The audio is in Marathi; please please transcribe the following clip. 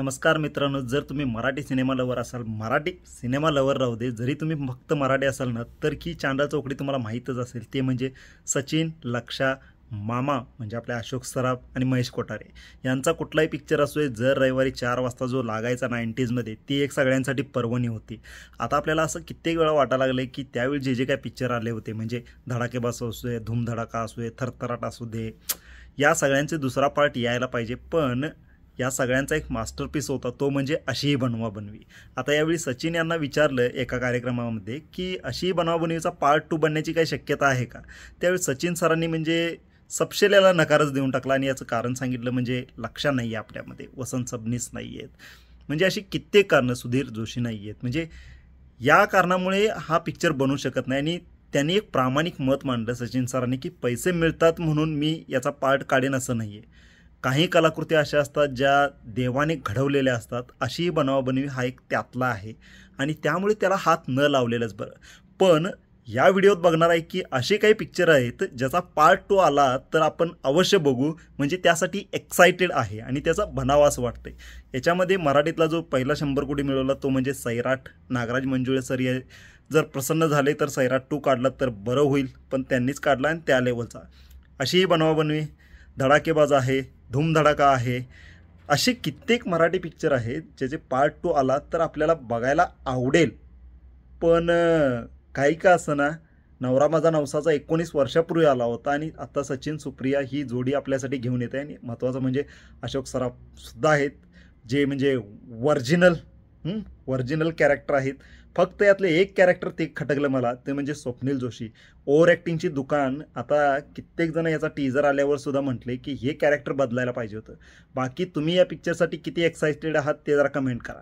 नमस्कार मित्रांनो, जर तुम्ही मराठी सिनेमा लवर असाल, मराठी सिनेमा लवर राहू दे, जरी तुम्ही फक्त मराठी असाल ना, तर की चांडा चौकडी तुम्हाला माहीतच असेल. ते म्हणजे सचिन, लक्षा, मामा म्हणजे आपले अशोक सराफ आणि महेश कोठारे यांचा कुठलाही पिक्चर असू दे, जर रविवारी 4 वाजता जो लागायचा 90sमध्ये, ती एक सगळ्यांसाठी पर्वणी होती. आता आपल्याला असं कित्येक वेळा वाटायला लागलं की त्यावेळी जे जे काय पिक्चर आले होते, म्हणजे धडाकेबाज असू दे, धूमधडाका असू दे, थरथराट असू दे, या सगळ्यांचे दुसरा पार्ट यायला पाहिजे. पण या सगळ्यांचा एक मास्टरपीस होता, तो म्हणजे अशीही बनवा बनवी. आता यावेळी सचिन यांना विचारलं एका कार्यक्रमामध्ये की अशी बनवा बनवीचा पार्ट 2 बनण्याची काही शक्यता आहे का. त्यावेळी सचिन सरांनी म्हणजे सपशेल्याला नकारच देऊन टाकला आणि याचं कारण सांगितलं म्हणजे लक्षा नाही आहे आपल्यामध्ये, वसंत सबनीस नाही आहेत, म्हणजे अशी कित्येक कारणं, सुधीर जोशी नाही आहेत, म्हणजे या कारणामुळे हा पिक्चर बनवू शकत नाही. आणि त्यांनी एक प्रामाणिक मत मांडलं सचिन सरांनी की पैसे मिळतात म्हणून मी याचा पार्ट काढेन असं नाही आहे. काही कलाकृती अशा असतात ज्या देवाने घडवलेल्या असतात, अशी बनवाबनवी हा एक त्यातला आहे आणि त्यामुळे त्याला हात न लावलेलंच बरं. पण या व्हिडिओत बघणार आहे की असे काही पिक्चर आहेत ज्याचा पार्ट 2 आला तर आपण अवश्य बघू, म्हणजे त्यासाठी एक्सायटेड आहे आणि त्याचा बनावा असं वाटतंय. याच्यामध्ये मराठीतला जो पहिला 100 कोटी मिळवला तो म्हणजे सैराट. नागराज मंजुळे सर जर प्रसन्न झाले तर सैराट 2 काढला तर बरं होईल, पण त्यांनीच काढला आणि त्या लेवलचा. अशीही बनवाबनवी, धडाकेबाज आहे, धूमधडाका आहे, असे कित्येक मराठी पिक्चर आहेत ज्याचे पार्ट 2 आला तर आपल्याला बघायला आवडेल. पण काही का असना, नवरा माझा नवसाचा 19 वर्षापूर्वी आला होता आणि आता सचिन सुप्रिया ही जोडी आपल्यासाठी घेऊन येते. आणि महत्त्वाचं म्हणजे अशोक सराफसुद्धा आहेत, जे म्हणजे व्हर्जिनल कॅरेक्टर आहेत. फक्त यातले एक कॅरेक्टर ते खटकलं मला, ते म्हणजे स्वप्नील जोशी. ओव्हर ॲक्टिंगची दुकान. आता कित्येक जण याचा टीजर आल्यावर सुद्धा म्हटले की हे कॅरेक्टर बदलायला पाहिजे होतं. बाकी तुम्ही या पिक्चरसाठी किती एक्साइटेड आहात ते जरा कमेंट करा.